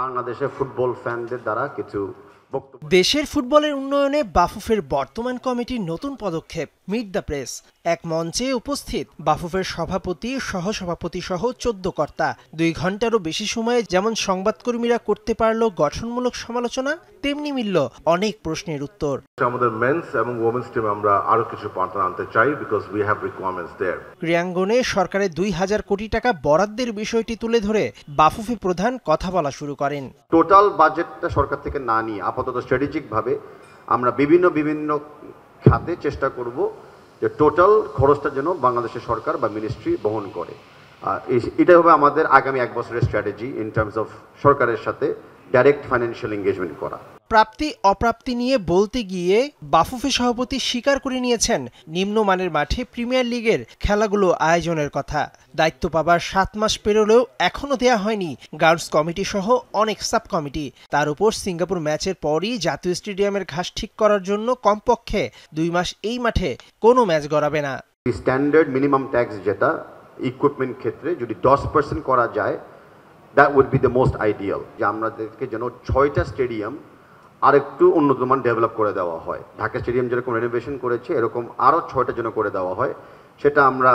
বাংলাদেশের ফুটবল ফ্যানদের দ্বারা কিছু বক্তব্য। দেশের ফুটবলের উন্নয়নে বাফুফের বর্তমান কমিটির নতুন পদক্ষেপ মিট দ্য প্রেস। এক মঞ্চে উপস্থিত বাফুফের সভাপতি, সহসভাপতি সহ 14 কর্তা 2 ঘন্টারও বেশি সময়ে যেমন সংবাদকর্মীরা করতে পারল গঠনমূলক সমালোচনা, তেমনি মিলল অনেক প্রশ্নের উত্তর। আমাদের মেন্স এবং ওমেন্স টিমে আমরা আরো কিছু পার্টনার আনতে চাই বিকজ উই হ্যাভ রিকোয়ারমেন্টস দেয়ার। ক্রীড়াঙ্গনে সরকারের 2000 কোটি টাকা বরাদ্দের বিষয়টি তুলে ধরে বাফুফে প্রধান কথা বলা শুরু করেন। টোটাল বাজেটটা সরকার থেকে না নিয়ে আপাতত স্ট্র্যাটেজিক ভাবে আমরা বিভিন্ন খাতে চেষ্টা করব যে টোটাল খরচটা যেন বাংলাদেশের সরকার বা মিনিস্ট্রি বহন করে। এটা হবে আমাদের আগামী 1 বছরের স্ট্র্যাটেজি ইন টার্মস অফ সরকারের সাথে ডাইরেক্ট ফাইন্যান্সিয়াল এঙ্গেজমেন্ট করা। প্রাপ্তি অপ্রাপ্তি নিয়ে বলতে গিয়ে বাফুফে সভাপতি স্বীকার করে নিয়েছেন নিম্নমানের মাঠে প্রিমিয়ার লিগের খেলাগুলো আয়োজনের কথা। দায়িত্ব পাবার 7 মাস পেরোলেও এখনো দেয়া হয়নি গ্রাউন্ডস কমিটি সহ অনেক সাব কমিটি। তার উপর সিঙ্গাপুর ম্যাচের পরই জাতীয় স্টেডিয়ামের ঘাস ঠিক করার জন্য কমপক্ষে 2 মাস এই মাঠে কোনো ম্যাচ গড়াবে না। স্ট্যান্ডার্ড মিনিমাম ট্যাক্স যেটা ইকুইপমেন্ট ক্ষেত্রে যদি 10% করা যায়, that would be the most ideal. যে আমাদেরকে যেন 6টা স্টেডিয়াম আরেকটু উন্নতমান ডেভেলপ করে দেওয়া হয়। ঢাকা স্টেডিয়াম যেরকম রেনোভেশন করেছে এরকম আরও 6টা যেন করে দেওয়া হয়। সেটা আমরা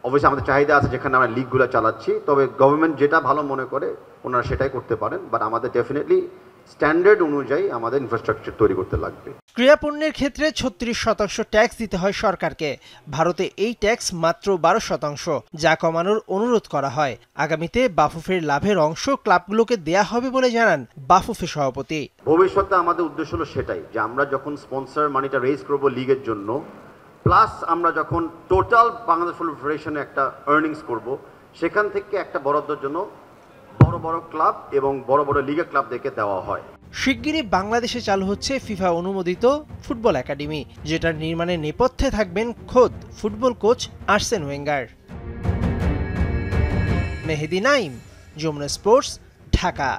অবশ্যই আমাদের চাহিদা আছে যেখানে আমরা লিগগুলো চালাচ্ছি, তবে গভর্নমেন্ট যেটা ভালো মনে করে ওনারা সেটাই করতে পারেন। বাট আমাদের ডেফিনেটলি স্ট্যান্ডার্ড অনুযায়ী আমাদের ইনফ্রাস্ট্রাকচার তৈরি করতে লাগবে। ক্রীড়া পণ্যের ক্ষেত্রে 36% ট্যাক্স দিতে হয় সরকারকে। ভারতে এই ট্যাক্স মাত্র 12%, যা কমানোর অনুরোধ করা হয়। আগামীতে বাফুফের লাভের অংশ ক্লাবগুলোকে দেয়া হবে বলে জানান বাফুফে সভাপতি। ভবিষ্যতে আমাদের উদ্দেশ্য হলো সেটাই, যে আমরা যখন স্পন্সর মানিটা রেজ করব লিগের জন্য, প্লাস আমরা যখন টোটাল বাংলাদেশ ফুটবল ফেডারেশনে একটা আর্নিংস করব, সেখান থেকে একটা বরাদ্দের জন্য বড় ক্লাব এবং বড় লিগের ক্লাবদেরকে দেওয়া হয়। শিগগিরই বাংলাদেশে চালু হচ্ছে ফিফা অনুমোদিত ফুটবল একাডেমি, যেটার নির্মাণের নেপথ্যে থাকবেন খোদ ফুটবল কোচ আর্সেন ওয়েঙ্গার। মেহেদী নাইম, যমুনা স্পোর্টস, ঢাকা।